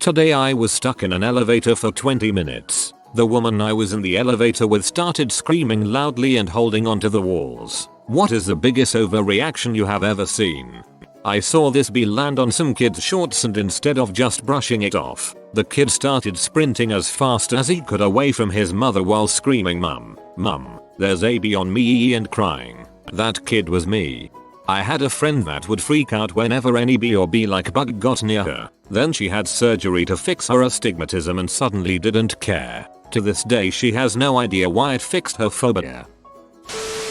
Today I was stuck in an elevator for 20 minutes. The woman I was in the elevator with started screaming loudly and holding onto the walls. What is the biggest overreaction you have ever seen? I saw this bee land on some kid's shorts and instead of just brushing it off, the kid started sprinting as fast as he could away from his mother while screaming, "Mum, Mum, there's a bee on me," and crying. That kid was me. I had a friend that would freak out whenever any bee or bee-like bug got near her. Then she had surgery to fix her astigmatism and suddenly didn't care. To this day she has no idea why it fixed her phobia.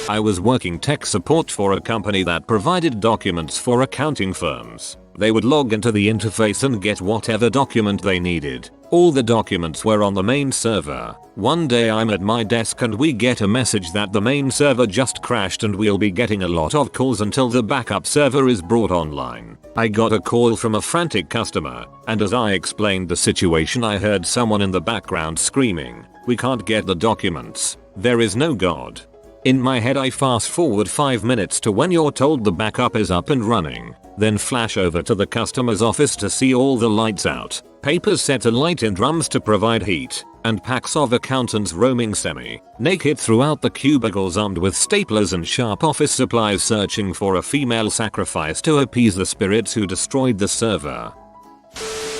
I was working tech support for a company that provided documents for accounting firms. They would log into the interface and get whatever document they needed. All the documents were on the main server. One day I'm at my desk and we get a message that the main server just crashed and we'll be getting a lot of calls until the backup server is brought online. I got a call from a frantic customer, and as I explained the situation I heard someone in the background screaming, "We can't get the documents. There is no God." In my head I fast forward 5 minutes to when you're told the backup is up and running, then flash over to the customer's office to see all the lights out, papers set alight in drums to provide heat, and packs of accountants roaming semi-naked throughout the cubicles armed with staplers and sharp office supplies searching for a female sacrifice to appease the spirits who destroyed the server.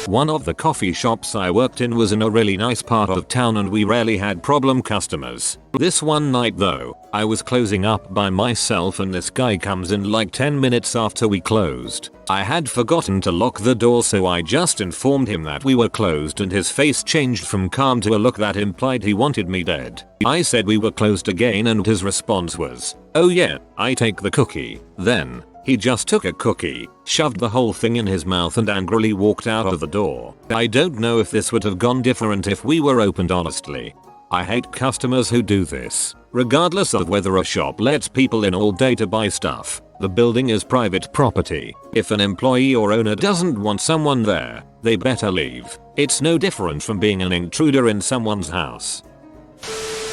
One of the coffee shops I worked in was in a really nice part of town and we rarely had problem customers. This one night though, I was closing up by myself and this guy comes in like 10 minutes after we closed. I had forgotten to lock the door so I just informed him that we were closed and his face changed from calm to a look that implied he wanted me dead. I said we were closed again and his response was, "Oh yeah, I take the cookie." Then, he just took a cookie, shoved the whole thing in his mouth and angrily walked out of the door. I don't know if this would have gone different if we were opened honestly. I hate customers who do this. Regardless of whether a shop lets people in all day to buy stuff, the building is private property. If an employee or owner doesn't want someone there, they better leave. It's no different from being an intruder in someone's house.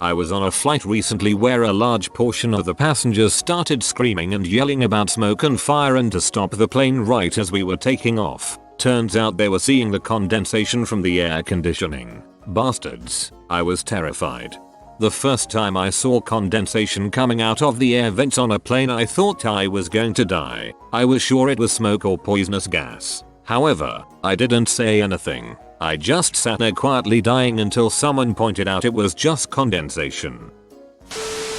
I was on a flight recently where a large portion of the passengers started screaming and yelling about smoke and fire and to stop the plane right as we were taking off. Turns out they were seeing the condensation from the air conditioning. Bastards. I was terrified. The first time I saw condensation coming out of the air vents on a plane I thought I was going to die. I was sure it was smoke or poisonous gas. However, I didn't say anything. I just sat there quietly dying until someone pointed out it was just condensation.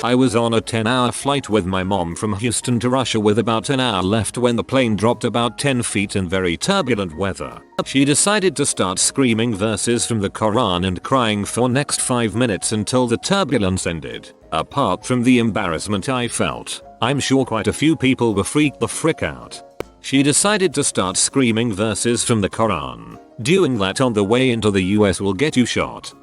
I was on a 10-hour flight with my mom from Houston to Russia with about an hour left when the plane dropped about 10 feet in very turbulent weather. She decided to start screaming verses from the Quran and crying for next 5 minutes until the turbulence ended. Apart from the embarrassment I felt, I'm sure quite a few people were freaked the frick out. She decided to start screaming verses from the Quran. Doing that on the way into the US will get you shot.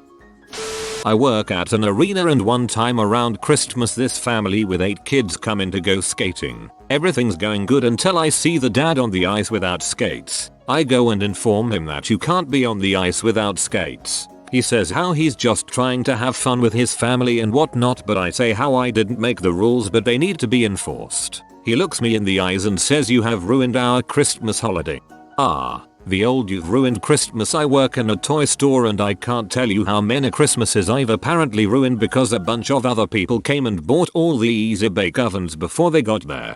I work at an arena and one time around Christmas this family with 8 kids come in to go skating. Everything's going good until I see the dad on the ice without skates. I go and inform him that you can't be on the ice without skates. He says how he's just trying to have fun with his family and whatnot, but I say how I didn't make the rules but they need to be enforced. He looks me in the eyes and says you have ruined our Christmas holiday. Ah. The old "you've ruined Christmas." I work in a toy store and I can't tell you how many Christmases I've apparently ruined because a bunch of other people came and bought all the easy bake ovens before they got there.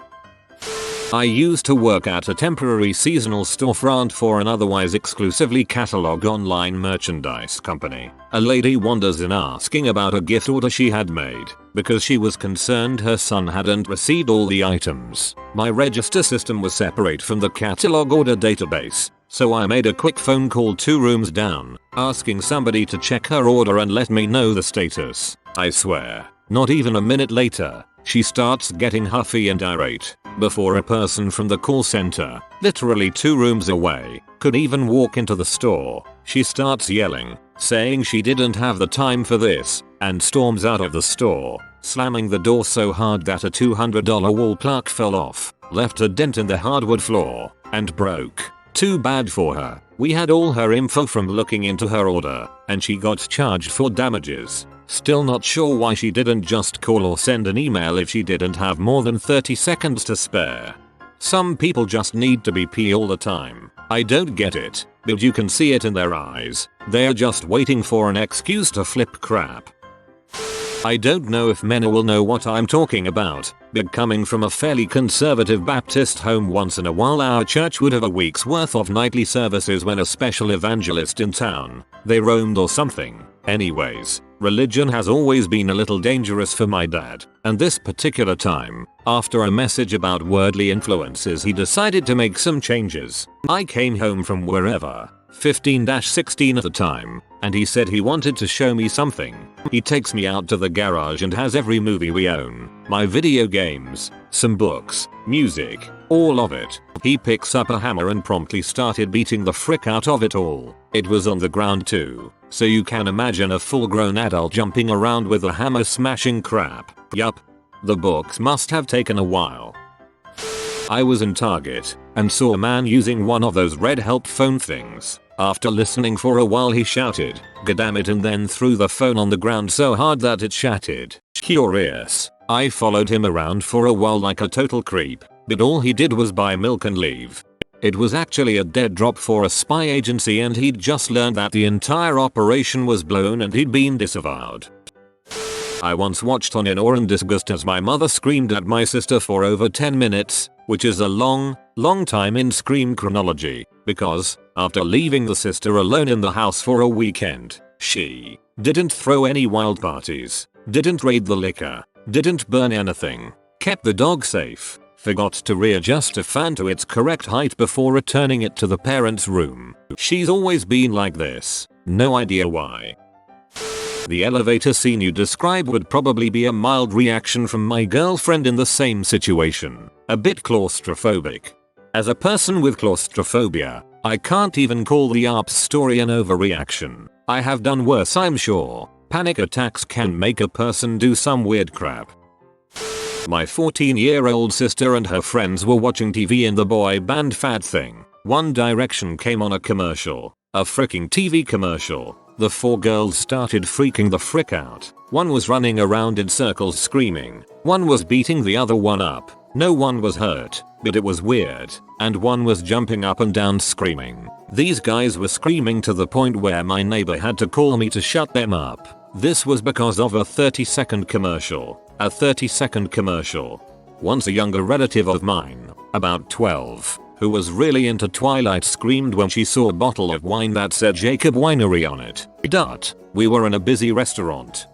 I used to work at a temporary seasonal storefront for an otherwise exclusively catalog online merchandise company. A lady wanders in asking about a gift order she had made because she was concerned her son hadn't received all the items. My register system was separate from the catalog order database, so I made a quick phone call 2 rooms down, asking somebody to check her order and let me know the status. I swear, not even a minute later, she starts getting huffy and irate. Before a person from the call center, literally 2 rooms away, could even walk into the store, she starts yelling, saying she didn't have the time for this, and storms out of the store, slamming the door so hard that a $200 wall plaque fell off, left a dent in the hardwood floor, and broke. Too bad for her. We had all her info from looking into her order, and she got charged for damages. Still not sure why she didn't just call or send an email if she didn't have more than 30 seconds to spare. Some people just need to be pee all the time. I don't get it, but you can see it in their eyes. They're just waiting for an excuse to flip crap. I don't know if Mena will know what I'm talking about, but coming from a fairly conservative Baptist home, once in a while our church would have a week's worth of nightly services when a special evangelist in town, they roamed or something. Anyways, religion has always been a little dangerous for my dad, and this particular time, after a message about worldly influences, he decided to make some changes. I came home from wherever, 15-16 at the time, and he said he wanted to show me something. He takes me out to the garage and has every movie we own, my video games, some books, music, all of it. He picks up a hammer and promptly started beating the frick out of it all. It was on the ground too, so you can imagine a full-grown adult jumping around with a hammer smashing crap. Yup. The books must have taken a while. I was in Target and saw a man using one of those red help phone things. After listening for a while he shouted, "Goddammit," and then threw the phone on the ground so hard that it shattered. Curious, I followed him around for a while like a total creep, but all he did was buy milk and leave. It was actually a dead drop for a spy agency, and he'd just learned that the entire operation was blown and he'd been disavowed. I once watched on in awe and disgust as my mother screamed at my sister for over 10 minutes, which is a long time in scream chronology, because, after leaving the sister alone in the house for a weekend, she didn't throw any wild parties, didn't raid the liquor, didn't burn anything, kept the dog safe, forgot to readjust a fan to its correct height before returning it to the parents' room. She's always been like this, no idea why. The elevator scene you describe would probably be a mild reaction from my girlfriend in the same situation, a bit claustrophobic. As a person with claustrophobia, I can't even call the ARP's story an overreaction. I have done worse, I'm sure. Panic attacks can make a person do some weird crap. My 14-year-old sister and her friends were watching TV and the boy band fad thing, One Direction, came on a commercial. A freaking TV commercial. The 4 girls started freaking the frick out. One was running around in circles screaming. One was beating the other one up. No one was hurt, but it was weird. And one was jumping up and down screaming. These guys were screaming to the point where my neighbor had to call me to shut them up. This was because of a 30-second commercial. A 30-second commercial. Once a younger relative of mine, about 12, who was really into Twilight, screamed when she saw a bottle of wine that said Jacob Winery on it. We were in a busy restaurant.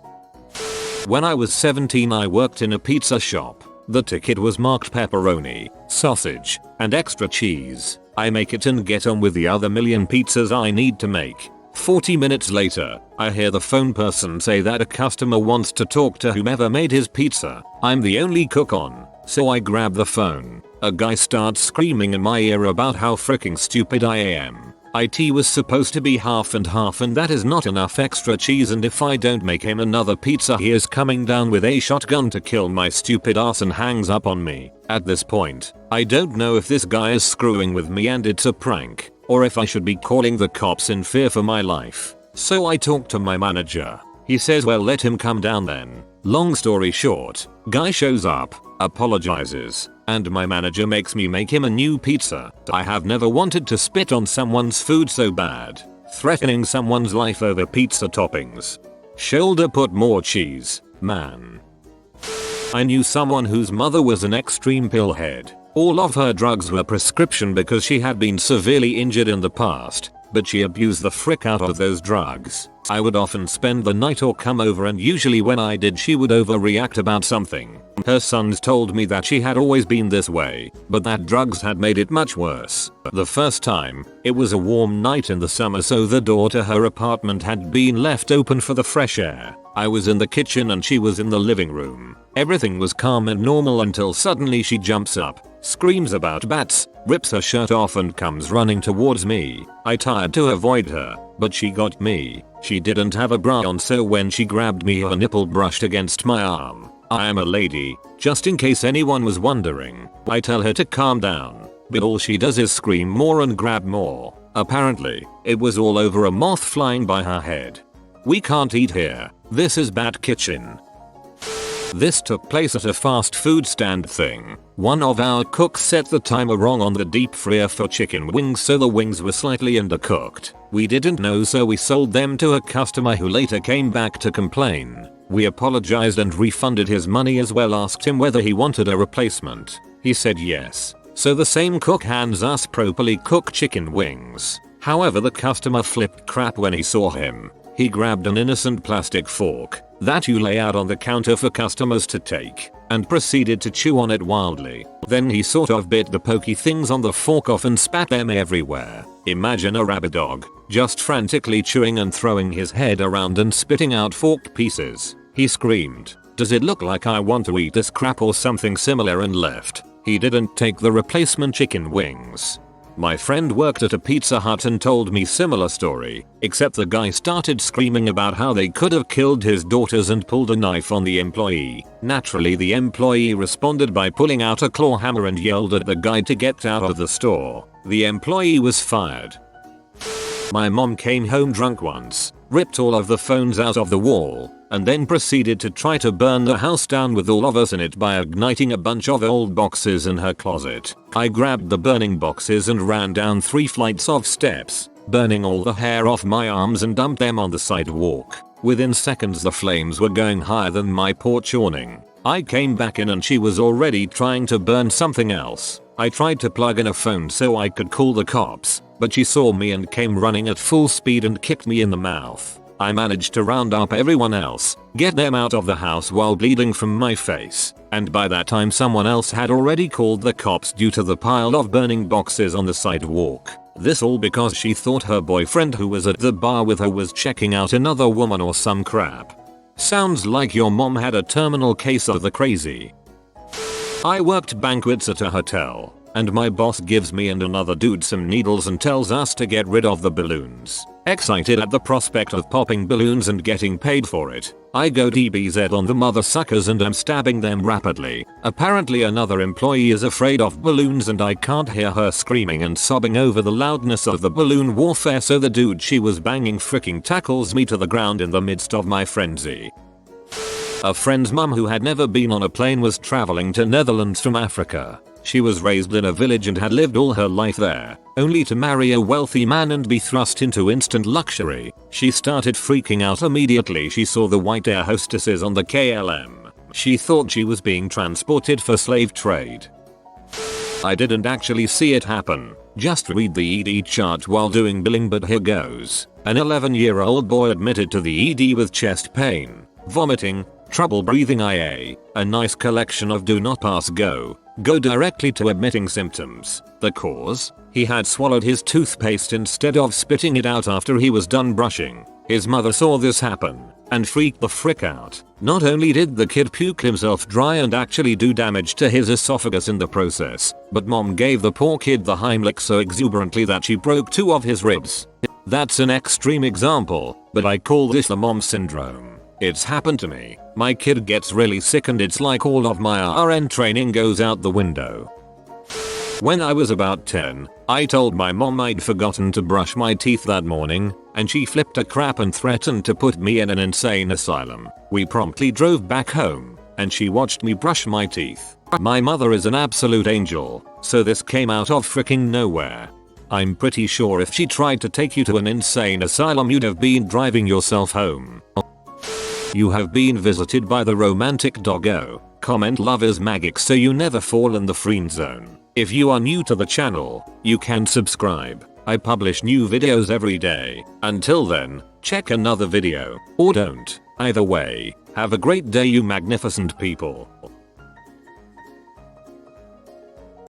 When I was 17 I worked in a pizza shop. The ticket was marked pepperoni, sausage, and extra cheese. I make it and get on with the other million pizzas I need to make. 40 minutes later, I hear the phone person say that a customer wants to talk to whomever made his pizza. I'm the only cook on, so I grab the phone. A guy starts screaming in my ear about how freaking stupid I am. IT was supposed to be half and half, and that is not enough extra cheese, and if I don't make him another pizza he is coming down with a shotgun to kill my stupid ass, and hangs up on me. At this point, I don't know if this guy is screwing with me and it's a prank, or if I should be calling the cops in fear for my life. So I talk to my manager. He says, well, let him come down then. Long story short, guy shows up, apologizes, and my manager makes me make him a new pizza. I have never wanted to spit on someone's food so bad. Threatening someone's life over pizza toppings. Shoulder put more cheese, man. I knew someone whose mother was an extreme pillhead. All of her drugs were prescription because she had been severely injured in the past, but she abused the frick out of those drugs. I would often spend the night or come over, and usually when I did she would overreact about something. Her sons told me that she had always been this way, but that drugs had made it much worse. The first time, it was a warm night in the summer, so the door to her apartment had been left open for the fresh air. I was in the kitchen and she was in the living room. Everything was calm and normal until suddenly she jumps up, screams about bats, rips her shirt off and comes running towards me. I tried to avoid her, but she got me. She didn't have a bra on, so when she grabbed me her nipple brushed against my arm. I am a lady, just in case anyone was wondering. I tell her to calm down, but all she does is scream more and grab more. Apparently, it was all over a moth flying by her head. We can't eat here. This is bad kitchen. This took place at a fast food stand thing. One of our cooks set the timer wrong on the deep fryer for chicken wings, so the wings were slightly undercooked. We didn't know, so we sold them to a customer who later came back to complain. We apologized and refunded his money, as well asked him whether he wanted a replacement. He said yes. So the same cook hands us properly cooked chicken wings. However, the customer flipped crap when he saw him. He grabbed an innocent plastic fork that you lay out on the counter for customers to take and proceeded to chew on it wildly. Then he sort of bit the pokey things on the fork off and spat them everywhere. Imagine a rabid dog just frantically chewing and throwing his head around and spitting out forked pieces. He screamed, "Does it look like I want to eat this crap?" or something similar, and left. He didn't take the replacement chicken wings. My friend worked at a Pizza Hut and told me similar story, except the guy started screaming about how they could have killed his daughters and pulled a knife on the employee. Naturally, the employee responded by pulling out a claw hammer and yelled at the guy to get out of the store. The employee was fired. My mom came home drunk once, ripped all of the phones out of the wall, and then proceeded to try to burn the house down with all of us in it by igniting a bunch of old boxes in her closet. I grabbed the burning boxes and ran down 3 flights of steps, burning all the hair off my arms, and dumped them on the sidewalk. Within seconds the flames were going higher than my porch awning. I came back in and she was already trying to burn something else. I tried to plug in a phone so I could call the cops, but she saw me and came running at full speed and kicked me in the mouth. I managed to round up everyone else, get them out of the house while bleeding from my face, and by that time someone else had already called the cops due to the pile of burning boxes on the sidewalk. This all because she thought her boyfriend who was at the bar with her was checking out another woman or some crap. Sounds like your mom had a terminal case of the crazy. I worked banquets at a hotel, and my boss gives me and another dude some needles and tells us to get rid of the balloons. Excited at the prospect of popping balloons and getting paid for it, I go DBZ on the mother suckers and am stabbing them rapidly. Apparently another employee is afraid of balloons and I can't hear her screaming and sobbing over the loudness of the balloon warfare, so the dude she was banging freaking tackles me to the ground in the midst of my frenzy. A friend's mum who had never been on a plane was traveling to Netherlands from Africa. She was raised in a village and had lived all her life there, only to marry a wealthy man and be thrust into instant luxury. She started freaking out immediately she saw the white air hostesses on the KLM. She thought she was being transported for slave trade. I didn't actually see it happen, just read the ED chart while doing billing, but here goes. An 11-year-old boy admitted to the ED with chest pain, vomiting, trouble breathing, IA, a nice collection of do not pass go directly to admitting symptoms. The cause? He had swallowed his toothpaste instead of spitting it out after he was done brushing. His mother saw this happen and freaked the frick out. Not only did the kid puke himself dry and actually do damage to his esophagus in the process, but mom gave the poor kid the Heimlich so exuberantly that she broke 2 of his ribs. That's an extreme example, but I call this the mom syndrome. It's happened to me. My kid gets really sick and it's like all of my RN training goes out the window. When I was about 10, I told my mom I'd forgotten to brush my teeth that morning, and she flipped a crap and threatened to put me in an insane asylum. We promptly drove back home, and she watched me brush my teeth. My mother is an absolute angel, so this came out of freaking nowhere. I'm pretty sure if she tried to take you to an insane asylum you'd have been driving yourself home. You have been visited by the romantic doggo. Comment love is magic so you never fall in the friend zone. If you are new to the channel, you can subscribe. I publish new videos every day. Until then, check another video, or don't. Either way, have a great day you magnificent people.